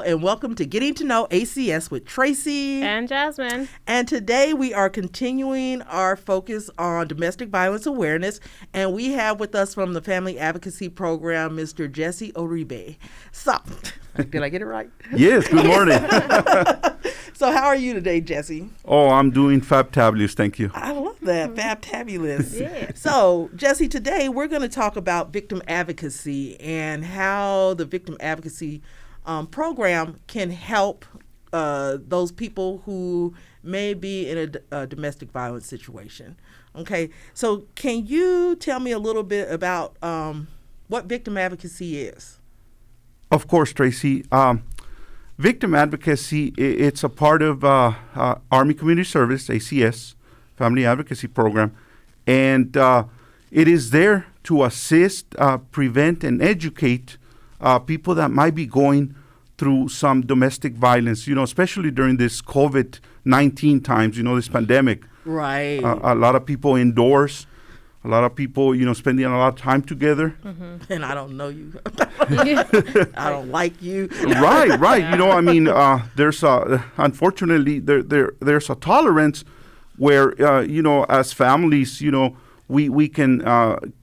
and welcome to Getting To Know ACS with Tracy and Jasmine. And today we are continuing our focus on domestic violence awareness, and we have with us from the Family Advocacy Program, Mr. Jesse Uribe. So, did I get it right? Yes, good morning. So how are you today, Jesse? Oh, I'm doing fabtabulous, thank you. I love that, fabtabulous. Yeah. So, Jesse, today we're going to talk about victim advocacy and how the victim advocacy program can help those people who may be in a domestic violence situation. Okay, so can you tell me a little bit about what victim advocacy is? Of course, Tracy. Victim advocacy, it's a part of Army Community Service, ACS, Family Advocacy Program, and it is there to assist, prevent, and educate people that might be going through some domestic violence, especially during this COVID-19 times, this pandemic. Right. A lot of people indoors, a lot of people, spending a lot of time together. Mm-hmm. And I don't know you. I don't like you. Right. There's unfortunately there's a tolerance where as families, we can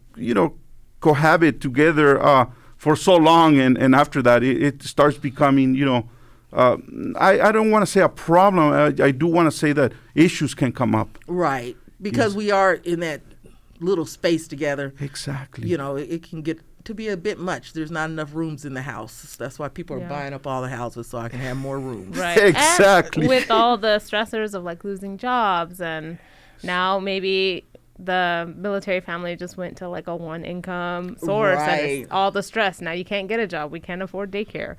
cohabit together for so long, and after that it starts becoming I don't want to say a problem. I do want to say that issues can come up. Right, because we are in that little space together. Exactly. It can get to be a bit much. There's not enough rooms in the house. That's why people are buying up all the houses so I can have more rooms. Right. Exactly. And with all the stressors of like losing jobs, and now maybe the military family just went to like a one income source, and it's all the stress. Now you can't get a job. We can't afford daycare.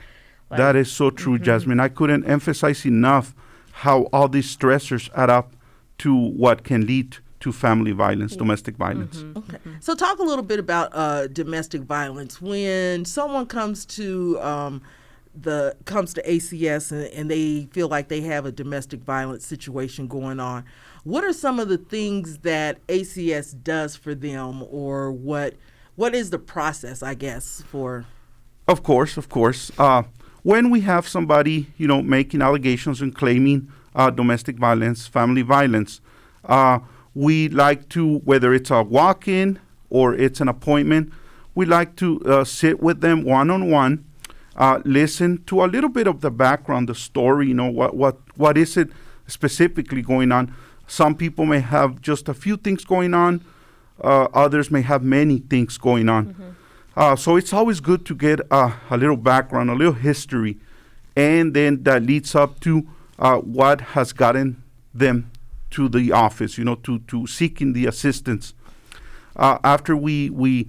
That is so true, Jasmine. I couldn't emphasize enough how all these stressors add up to what can lead to family violence, domestic violence. Mm-hmm. Okay. So talk a little bit about domestic violence. When someone comes to ACS and they feel like they have a domestic violence situation going on, what are some of the things that ACS does for them, or what is the process, I guess, for? Of course. When we have somebody, making allegations and claiming domestic violence, family violence, we like to, whether it's a walk-in or it's an appointment, we like to sit with them one-on-one, listen to a little bit of the background, the story, what is it specifically going on. Some people may have just a few things going on. Others may have many things going on. Mm-hmm. So it's always good to get a little background, a little history, and then that leads up to what has gotten them to the office, to seeking the assistance. After we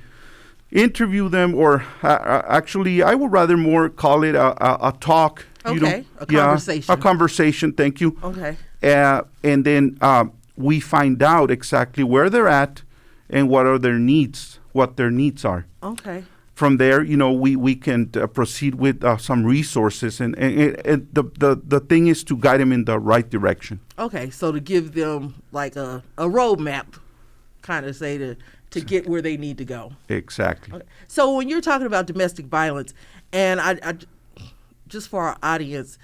interview them, or actually, I would rather more call it a talk. Okay, a conversation. A conversation, thank you. Okay. And then we find out exactly where they're at and what are their needs, what their needs are. Okay. From there, we can proceed with some resources, and the thing is to guide them in the right direction. Okay, so to give them like a roadmap, kind of say to get where they need to go. Exactly. Okay. So when you're talking about domestic violence, and I just for our audience,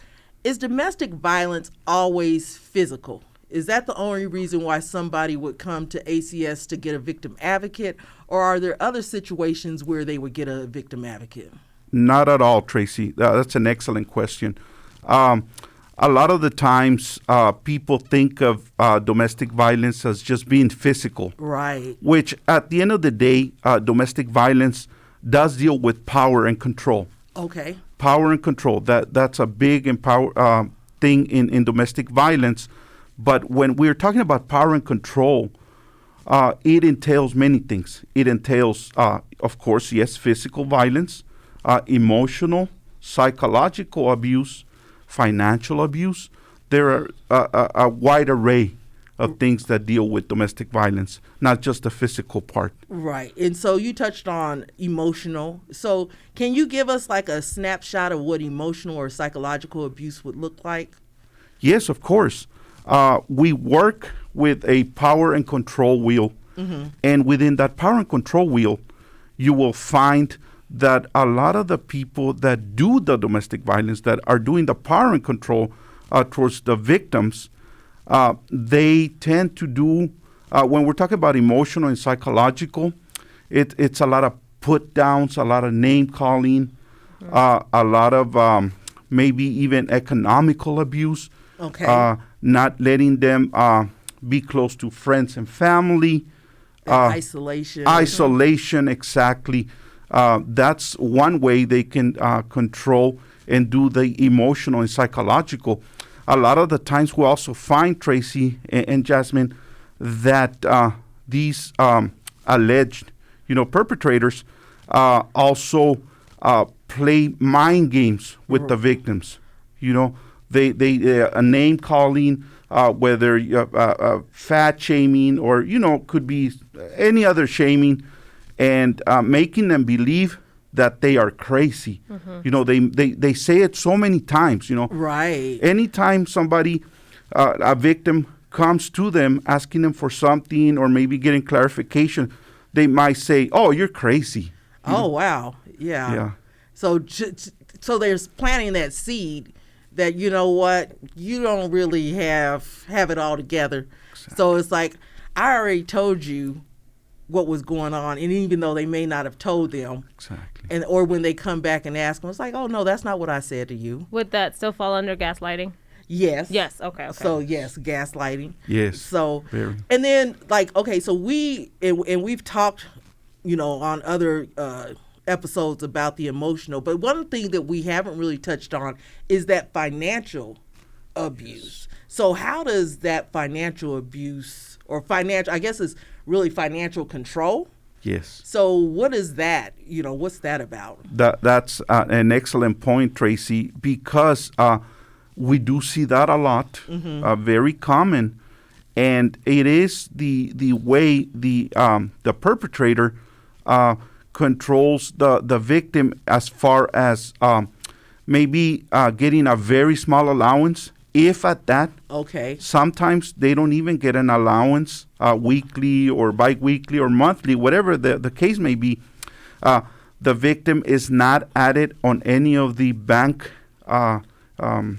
is domestic violence always physical? Is that the only reason why somebody would come to ACS to get a victim advocate, or are there other situations where they would get a victim advocate? Not at all, Tracy. That's an excellent question. A lot of the times people think of domestic violence as just being physical. Right. Which at the end of the day, domestic violence does deal with power and control. Okay. Power and control. That's a big thing in domestic violence. But when we're talking about power and control, it entails many things. It entails, of course, yes, physical violence, emotional, psychological abuse, financial abuse. There are a wide array of things that deal with domestic violence, not just the physical part. Right. And so you touched on emotional. So can you give us like a snapshot of what emotional or psychological abuse would look like? Yes, of course. We work with a power and control wheel. Mm-hmm. And within that power and control wheel, you will find that a lot of the people that do the domestic violence, that are doing the power and control towards the victims, they tend to do, when we're talking about emotional and psychological, it's a lot of put downs, a lot of name calling, a lot of maybe even economical abuse. Okay. Not letting them be close to friends and family. Isolation. Isolation, exactly. That's one way they can control and do the emotional and psychological. A lot of the times we also find, Tracy and Jasmine, that these alleged, perpetrators also play mind games with the victims. They name calling, whether fat shaming or could be any other shaming, and making them believe that they are crazy. They say it so many times. Right. Anytime somebody, a victim, comes to them asking them for something or maybe getting clarification, they might say, "Oh, you're crazy." Oh, wow. Yeah. So there's planting that seed that, you know what, you don't really have it all together. Exactly. So it's like, I already told you what was going on, and even though they may not have told them, exactly, or when they come back and ask them, it's like, oh no, that's not what I said to you. Would that still fall under gaslighting? Yes. Okay. So yes, gaslighting. Yes. So very. And then so we've talked, on other episodes about the emotional, but one thing that we haven't really touched on is that financial abuse. So how does that financial abuse, or financial, I guess it's really financial control? Yes. So what is that? What's that about? That's an excellent point, Tracy, because we do see that a lot, very common, and it is the way the perpetrator controls the victim as far as maybe getting a very small allowance, if at that. Okay. Sometimes they don't even get an allowance weekly or bi-weekly or monthly, whatever the case may be. The victim is not added on any of the bank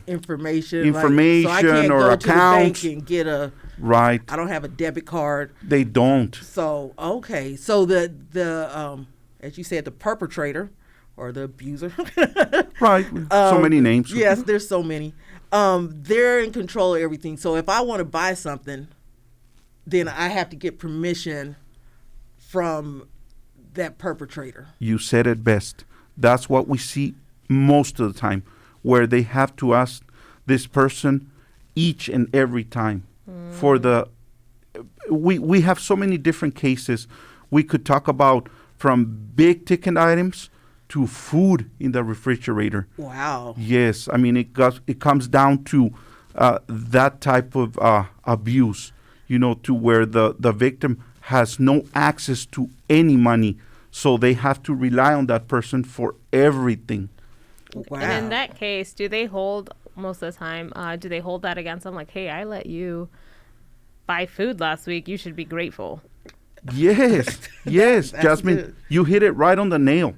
information so I can't or go accounts. to the bank and get right. I don't have a debit card. They don't. So okay, so the as you said, the perpetrator or the abuser, right? So many names. Yes, there's so many. They're in control of everything. So if I want to buy something, then I have to get permission from that perpetrator. You said it best. That's what we see most of the time, where they have to ask this person each and every time for the. We have so many different cases. We could talk about from big ticket items to food in the refrigerator. Wow. Yes, I mean it comes down to that type of abuse, to where the victim has no access to any money, so they have to rely on that person for everything. Wow. And in that case, do they hold, most of the time, do they hold that against them? Like, hey, I let you buy food last week. You should be grateful. Yes, Jasmine, good. You hit it right on the nail.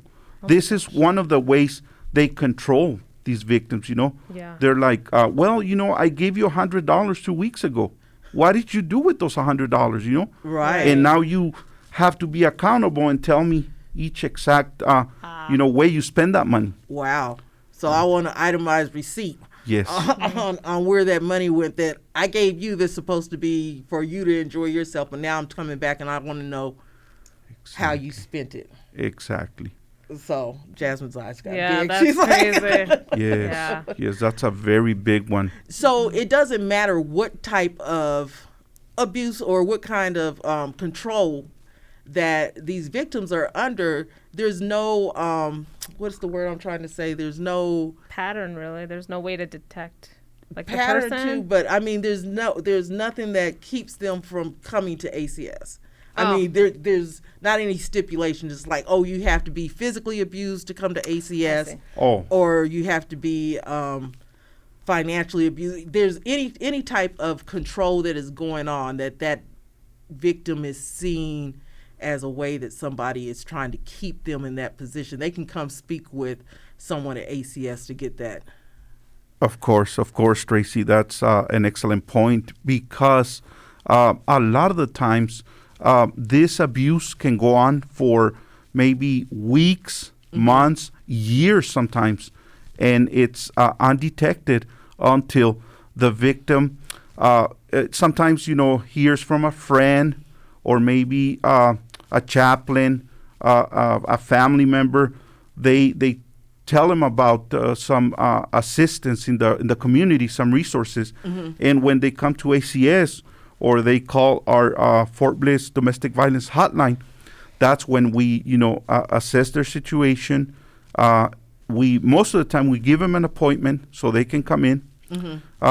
This is one of the ways they control these victims, Yeah. They're like, well, I gave you $100 2 weeks ago. What did you do with those $100, Right. And now you have to be accountable and tell me each exact, way you spend that money. Wow. So I want an itemized receipt. Yes. On where that money went, that I gave you that's supposed to be for you to enjoy yourself, but now I'm coming back and I want to know how you spent it. Exactly. So Jasmine's eyes got big. That's She's crazy. Yes, that's a very big one. So it doesn't matter what type of abuse or what kind of control that these victims are under. There's no what's the word I'm trying to say? There's no pattern, really. There's no way to detect like pattern the person. too, but I mean there's nothing that keeps them from coming to ACS. I mean there's not any stipulation. It's like, oh, you have to be physically abused to come to ACS, or you have to be financially abused. There's any type of control that is going on that victim is seeing as a way that somebody is trying to keep them in that position. They can come speak with someone at ACS to get that. Of course, Tracy. That's an excellent point, because a lot of the times this abuse can go on for maybe weeks, months, years sometimes, and it's undetected until the victim sometimes, hears from a friend or maybe a chaplain, a family member. They tell them about some assistance in the community, some resources, and when they come to ACS or they call our Fort Bliss Domestic Violence Hotline, that's when we assess their situation. We most of the time we give them an appointment so they can come in.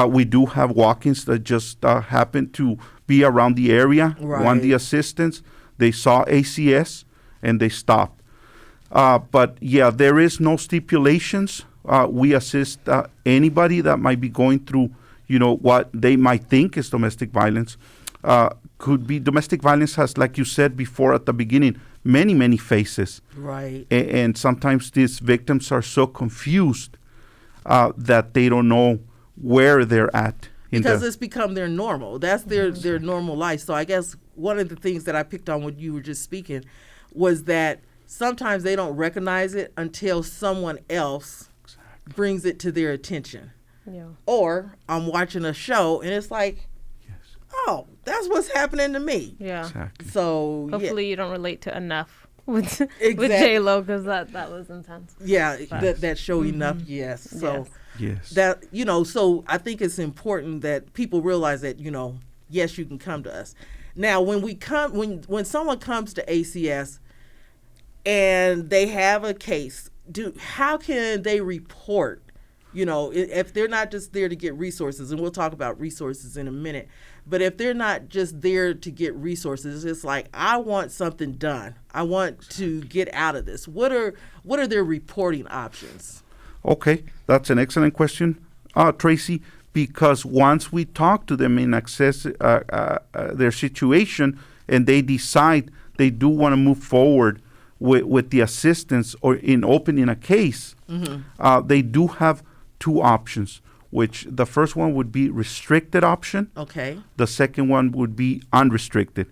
We do have walk-ins that just happen to be around the area, want the assistance. They saw ACS and they stopped. But yeah, there is no stipulations. We assist anybody that might be going through, what they might think is domestic violence. Could be domestic violence has, like you said before at the beginning, many, many faces. Right. And sometimes these victims are so confused that they don't know where they're at. Because it's become their normal. That's their normal life. So I guess one of the things that I picked on when you were just speaking was that sometimes they don't recognize it until someone else brings it to their attention. Yeah. Or I'm watching a show and it's like, oh, that's what's happening to me. Yeah. Exactly. So hopefully you don't relate to Enough with Exactly. with J-Lo, because that was intense. Yeah, that show Enough. Yes. So yes. that so I think it's important that people realize that yes, you can come to us. Now, when someone comes to ACS and they have a case, how can they report? If they're not just there to get resources, and we'll talk about resources in a minute, but if they're not just there to get resources, it's like, I want something done. I want to get out of this. What are their reporting options? Okay, that's an excellent question, Tracy, because once we talk to them and assess their situation and they decide they do want to move forward with the assistance or in opening a case, they do have two options, which the first one would be restricted option. Okay. The second one would be unrestricted.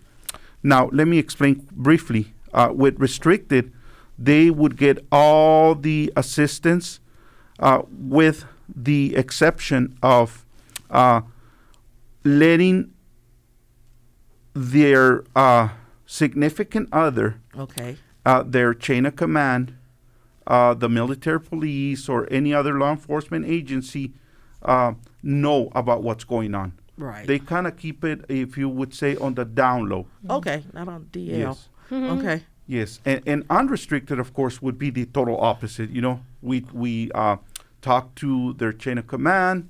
Now, let me explain briefly. With restricted, they would get all the assistance with the exception of letting their significant other, their chain of command, the military police or any other law enforcement agency know about what's going on. Right. They kind of keep it, if you would say, on the down low. Okay, not on DL. Yes. Okay. Yes, and unrestricted, of course, would be the total opposite. We talk to their chain of command.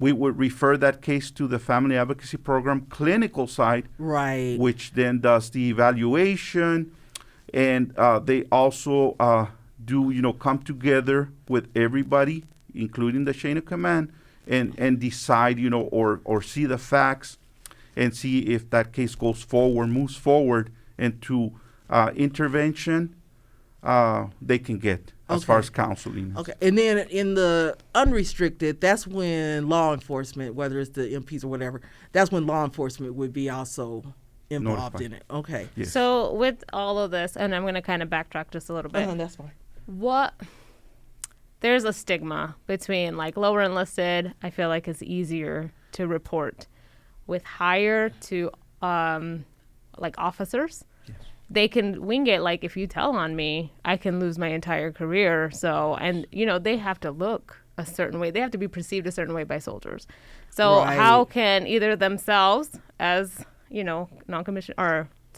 We would refer that case to the Family Advocacy Program clinical side, right, which then does the evaluation, and they also do come together with everybody, including the chain of command, and decide or see the facts and see if that case moves forward into intervention they can get as far as counseling. Okay, and then in the unrestricted, that's when law enforcement, whether it's the MPs or whatever, that's when law enforcement would be also involved in it. Okay. Yes. So with all of this, and I'm going to kind of backtrack just a little bit. That's fine. There's a stigma between lower enlisted, I feel like it's easier to report. With higher to officers, yes, they can wing it. If you tell on me, I can lose my entire career. So, and they have to look a certain way. They have to be perceived a certain way by soldiers. So how can either themselves as, non-commissioned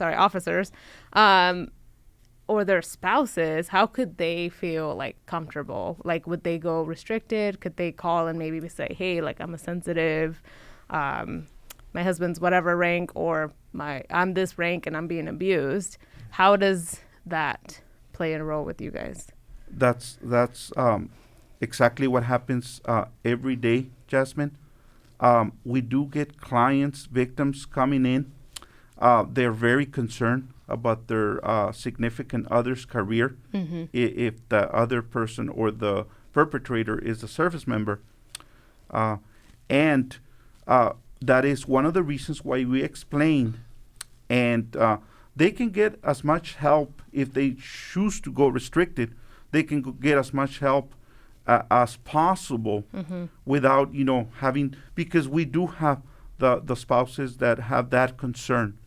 officers, or their spouses, how could they feel comfortable? Would they go restricted? Could they call and maybe say, hey, I'm a sensitive, my husband's whatever rank, or I'm this rank and I'm being abused. How does that play a role with you guys? That's exactly what happens every day, Jasmine. We do get clients, victims coming in. They're very concerned about their significant other's career if the other person or the perpetrator is a service member. And that is one of the reasons why we explained. And they can get as much help if they choose to go restricted. They can get as much help as possible without, having, because we do have the spouses that have that concern.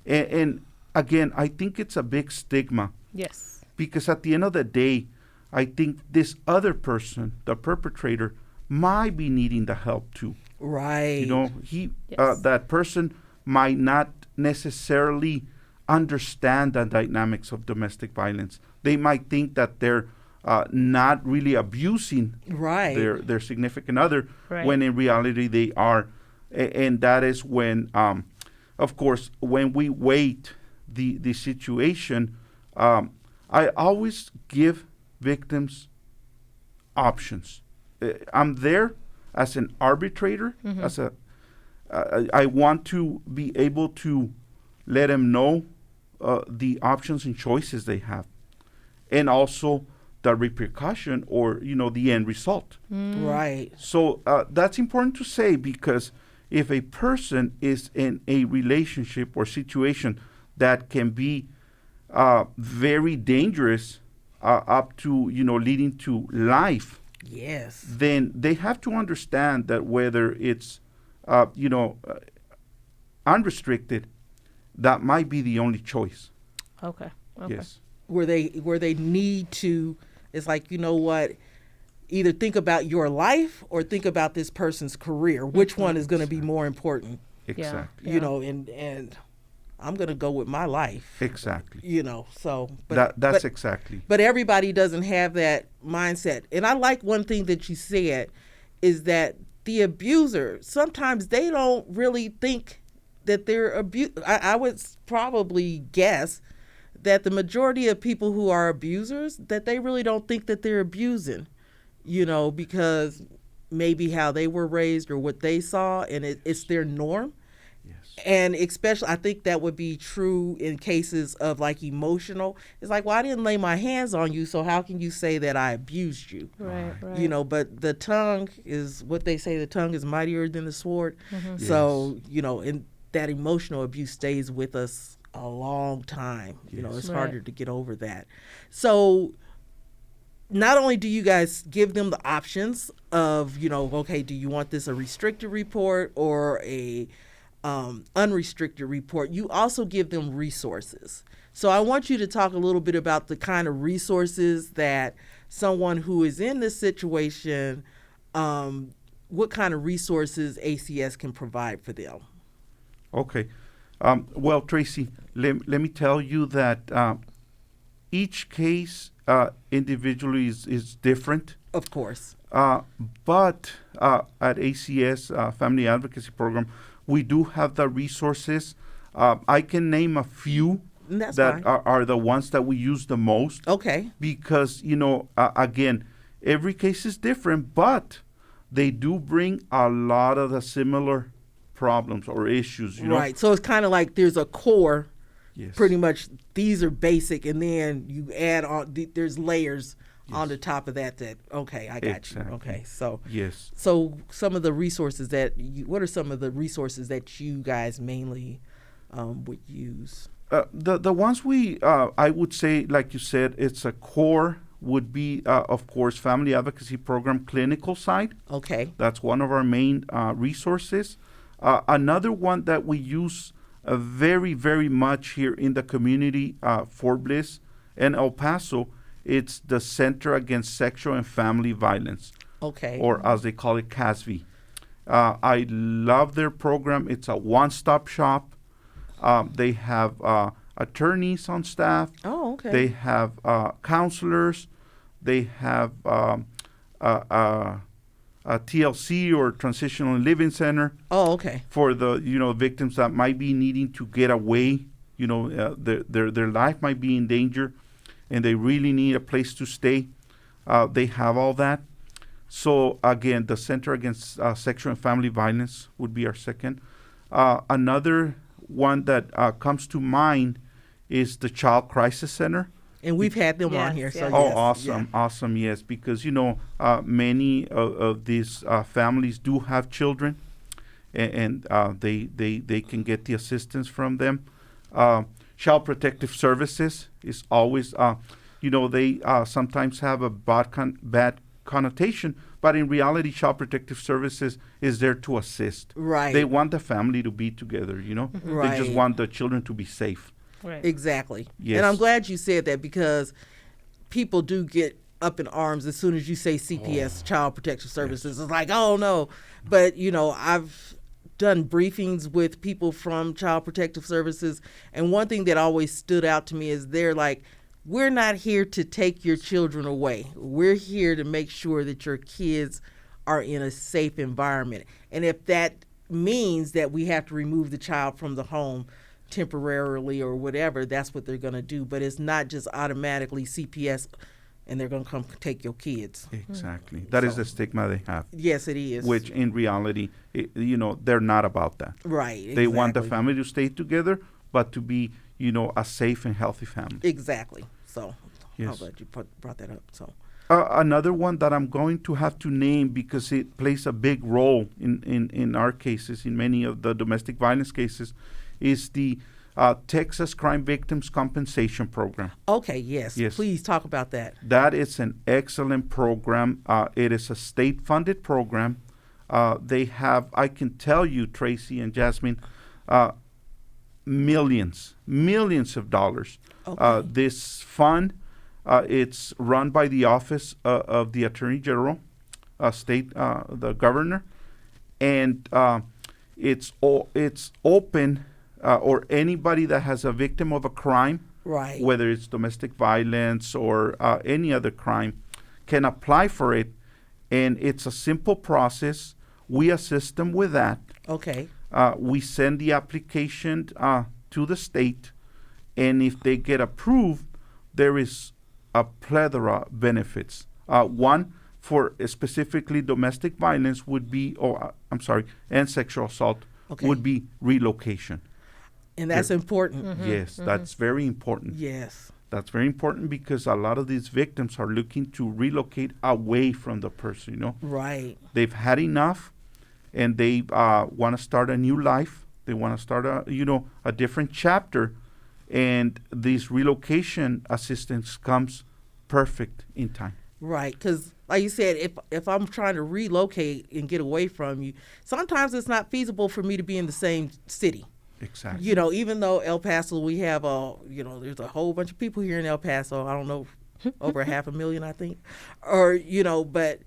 And again, I think it's a big stigma. Yes. Because at the end of the day, I think this other person, the perpetrator, might be needing the help too. Right. That person might not necessarily understand the dynamics of domestic violence. They might think that they're not really abusing their significant other, when in reality they are. And that is when, of course, when we weight the situation, I always give victims options. I'm there as an arbitrator, I want to be able to let them know the options and choices they have, and also the repercussion or the end result. Right. So that's important to say, because if a person is in a relationship or situation that can be very dangerous, up to leading to life, yes, then they have to understand that whether it's unrestricted, that might be the only choice. Okay. Yes. Where they need to, it's like, either think about your life or think about this person's career. Which one is going to be more important? Exactly. And I'm going to go with my life. Exactly. So. That's exactly. But everybody doesn't have that mindset. And I like one thing that you said is that the abuser, sometimes they don't really think that they're I would probably guess that the majority of people who are abusers, that they really don't think that they're abusing, because maybe how they were raised or what they saw, and it's their norm. Yes. And especially, I think that would be true in cases of like emotional. It's like, well, I didn't lay my hands on you, so how can you say that I abused you? Right. But the tongue is what they say, the tongue is mightier than the sword. Yes. So, and that emotional abuse stays with us a long time. It's harder to get over that. So not only do you guys give them the options of, okay, do you want this a restricted report or a unrestricted report, you also give them resources. So I want you to talk a little bit about the kind of resources that someone who is in this situation, what kind of resources ACS can provide for them. Okay. Well, Tracy, let me tell you that each case individually is different. Of course. But at ACS, Family Advocacy Program, we do have the resources. I can name a few that are the ones that we use the most. Okay. Because, again, every case is different, but they do bring a lot of the similar problems or issues, Right. So it's kind of like there's a core. Yes. Pretty much these are basic, and then you add on, there's layers on the top of that, okay, I got you. Okay. So, yes. So some of the resources what are some of the resources that you guys mainly would use? The ones I would say, like you said, it's a core would be, of course, Family Advocacy Program clinical side. Okay. That's one of our main resources. Another one that we use very, very much here in the community, Fort Bliss and El Paso, it's the Center Against Sexual and Family Violence. Okay. Or as they call it, CASV. I love their program. It's a one-stop shop. They have attorneys on staff. Oh, okay. They have counselors. They have a TLC or Transitional Living Center. Oh, okay. For the victims that might be needing to get away, their life might be in danger, and they really need a place to stay. They have all that. So again, the Center Against Sexual and Family Violence would be our second. Another one that comes to mind is the Child Crisis Center. And we've had them on here. Yes. So Oh, yes, awesome, yeah. awesome, yes, because, many of these families do have children, and they can get the assistance from them. Child Protective Services is always, they sometimes have a bad connotation, but in reality, Child Protective Services is there to assist. Right. They want the family to be together, Right. They just want the children to be safe. Right. Exactly. Yes. And I'm glad you said that, because people do get up in arms as soon as you say CPS, Child Protective Services. It's like, oh no. But, I've done briefings with people from Child Protective Services, and one thing that always stood out to me is they're like, we're not here to take your children away. We're here to make sure that your kids are in a safe environment. And if that means that we have to remove the child from the home temporarily or whatever, that's what they're going to do. But it's not just automatically CPS and they're going to come take your kids. Exactly. That is the stigma they have. Yes, it is. Which in reality, they're not about that. Right. They want the exactly. family to stay together, but to be, a safe and healthy family. Exactly. So I'm Yes. glad you brought that up. So Another one that I'm going to have to name because it plays a big role in our cases, in many of the domestic violence cases, is the Texas Crime Victims Compensation Program. okay, yes. Yes. Please talk about that. That is an excellent program. It is a state-funded program. They have, I can tell you, Tracy and Jasmine, millions of dollars. Okay. This fund, it's run by the Office of the Attorney General, the governor, and it's open, or anybody that has a victim of a crime, Right. whether it's domestic violence or any other crime, can apply for it. And it's a simple process. We assist them with that. Okay. We send the application to the state, and if they get approved, there is a plethora of benefits. One, for specifically domestic violence would be, and sexual assault Okay. would be relocation. And that's important. Yes, that's very important. Yes. That's very important because a lot of these victims are looking to relocate away from the person, Right. They've had enough, and they want to start a new life. They want to start a different chapter, and this relocation assistance comes perfect in time. Right, because like you said, if I'm trying to relocate and get away from you, sometimes it's not feasible for me to be in the same city. Exactly. Even though El Paso, we have there's a whole bunch of people here in El Paso. I don't know, over 500,000, I think, or but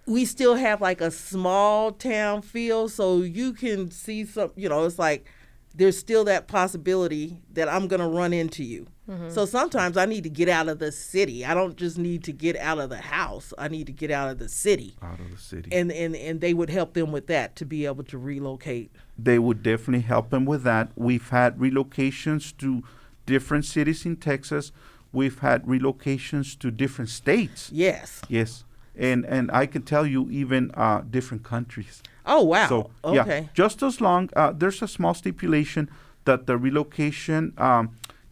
we still have like a small town feel, so you can see some. It's like there's still that possibility that I'm gonna run into you. So sometimes I need to get out of the city. I don't just need to get out of the house. I need to get out of the city. Out of the city. And they would help them with that to be able to relocate. They would definitely help them with that. We've had relocations to different cities in Texas. We've had relocations to different states. Yes. Yes. And I can tell you even different countries. Oh, wow. So, okay. yeah, just as long, there's a small stipulation that the relocation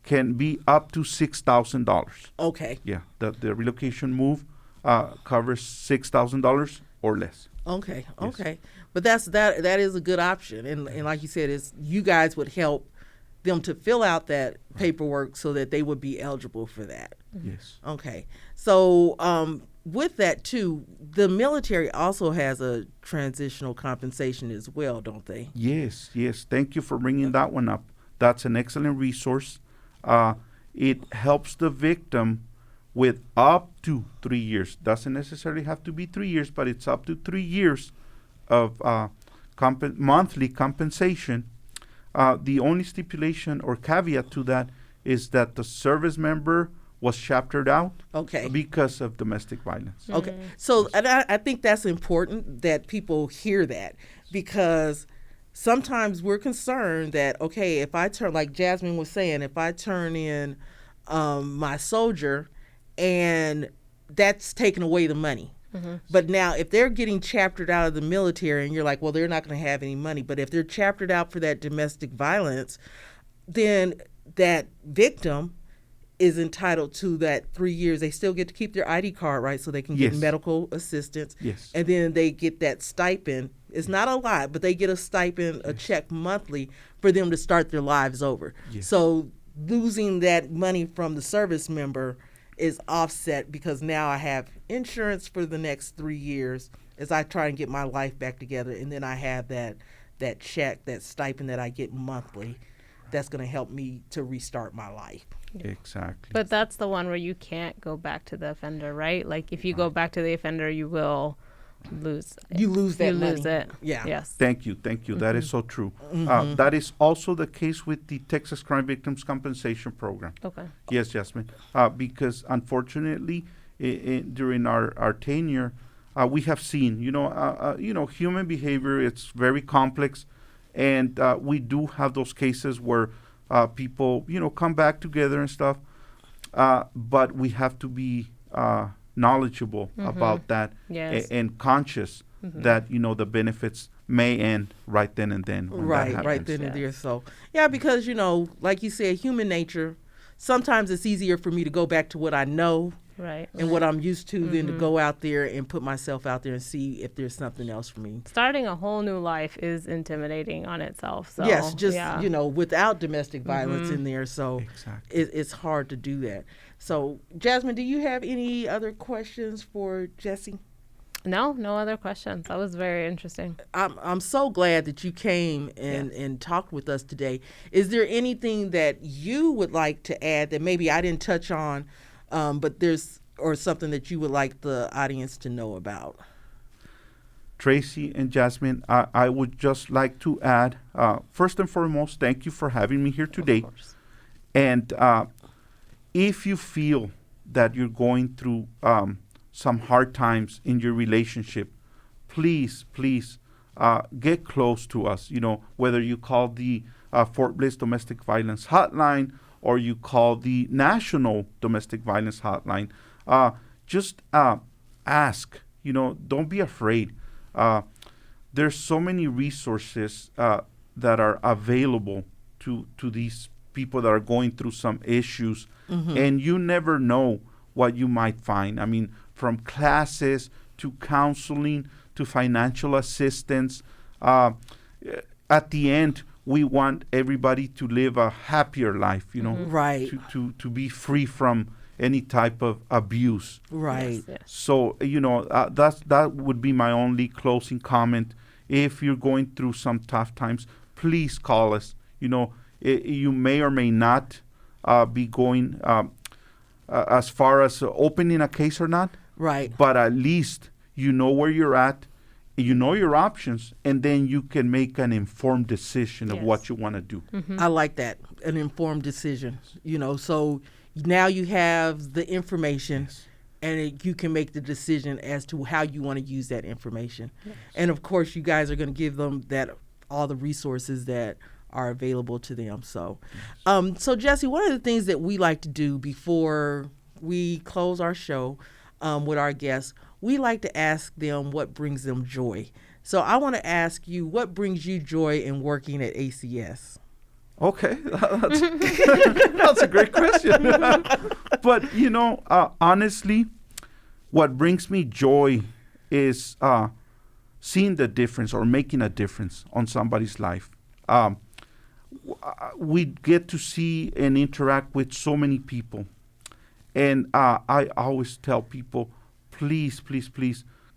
can be up to $6,000. Okay. Yeah, the relocation move covers $6,000 or less. Okay. Yes. Okay. But that is a good option. And like you said, you guys would help them to fill out that paperwork so that they would be eligible for that. Yes. Okay. So with that too, the military also has a transitional compensation as well, don't they? Yes. Thank you for bringing that one up. That's an excellent resource. It helps the victim with up to 3 years. Doesn't necessarily have to be 3 years, but it's up to 3 years of monthly compensation. The only stipulation or caveat to that is that the service member was chaptered out because of domestic violence. Okay. So and I think that's important that people hear that, because sometimes we're concerned that, okay, if I turn, like Jasmine was saying, if I turn in my soldier and that's taking away the money. But now if they're getting chaptered out of the military and you're like, well, they're not going to have any money. But if they're chaptered out for that domestic violence, then that victim is entitled to that 3 years. They still get to keep their ID card, right? So they can get medical assistance. Yes. And then they get that stipend. It's not a lot, but they get a stipend, a check monthly for them to start their lives over. Yes. So losing that money from the service member is offset because now I have insurance for the next 3 years as I try and get my life back together. And then I have that check, that stipend that I get monthly that's going to help me to restart my life. Exactly. But that's the one where you can't go back to the offender, right? Like if you go back to the offender, you will lose it. You lose that money. You lose it. Yeah. Yes. Thank you. That is so true. That is also the case with the Texas Crime Victims Compensation Program. Okay. Yes, Jasmine. Because unfortunately, during our tenure, we have seen, human behavior. It's very complex, and we do have those cases where people, come back together and stuff. But we have to be knowledgeable about that and conscious that, the benefits may end right then and then. Right then and there. So, because, like you said, human nature, sometimes it's easier for me to go back to what I know. Right. And what I'm used to than to go out there and put myself out there and see if there's something else for me. Starting a whole new life is intimidating on itself. So, yes, just, without domestic violence in there. So it's hard to do that. So, Jasmine, do you have any other questions for Jesse? No other questions. That was very interesting. I'm so glad that you came and talked with us today. Is there anything that you would like to add that maybe I didn't touch on, or something that you would like the audience to know about? Tracy and Jasmine, I would just like to add, first and foremost, thank you for having me here today. Of course. And if you feel that you're going through some hard times in your relationship, please get close to us. Whether you call the Fort Bliss Domestic Violence Hotline or you call the National Domestic Violence Hotline, just ask. Don't be afraid. There's so many resources that are available to these people that are going through some issues, and you never know what you might find. I mean, from classes to counseling to financial assistance. At the end, we want everybody to live a happier life, Right. To be free from any type of abuse. Right. Yes. So, that would be my only closing comment. If you're going through some tough times, please call us. You may or may not be going as far as opening a case or not. Right. But at least you know where you're at, you know your options, and then you can make an informed decision of what you want to do. I like that, an informed decision. So now you have the information, and you can make the decision as to how you want to use that information. Yes. And of course, you guys are going to give them all the resources that are available to them. So, so Jesse, one of the things that we like to do before we close our show with our guests, we like to ask them what brings them joy. So I want to ask you, what brings you joy in working at ACS? Okay, that's a great question. But, honestly, what brings me joy is seeing the difference or making a difference on somebody's life. We get to see and interact with so many people. And I always tell people, please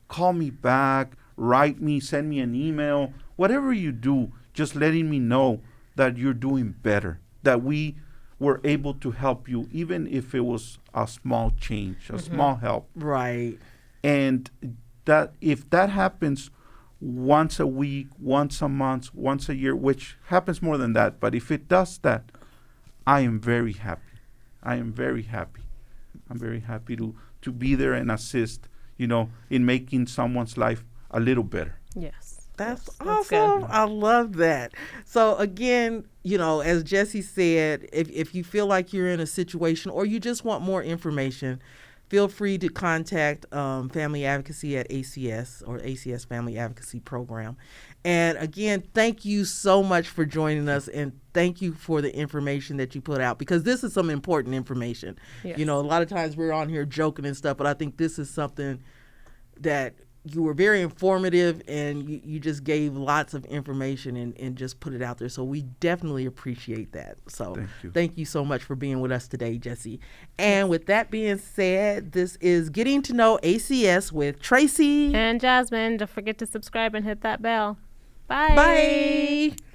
call me back, write me, send me an email, whatever you do, just letting me know that you're doing better, that we were able to help you, even if it was a small change, a small help. Right. And that if that happens once a week, once a month, once a year, which happens more than that, but if it does that, I am very happy. I'm very happy to be there and assist, in making someone's life a little better. Yes. That's awesome. Good. I love that. So again, as Jesse said, if you feel like you're in a situation or you just want more information, feel free to contact Family Advocacy at ACS or ACS Family Advocacy Program. And again, thank you so much for joining us, and thank you for the information that you put out, because this is some important information. Yes. You know, a lot of times we're on here joking and stuff, but I think this is something that you were very informative, and you just gave lots of information and just put it out there. So we definitely appreciate that. So thank you so much for being with us today, Jesse. And with that being said, this is Getting to Know ACS with Tracy and Jasmine. Don't forget to subscribe and hit that bell. Bye. Bye.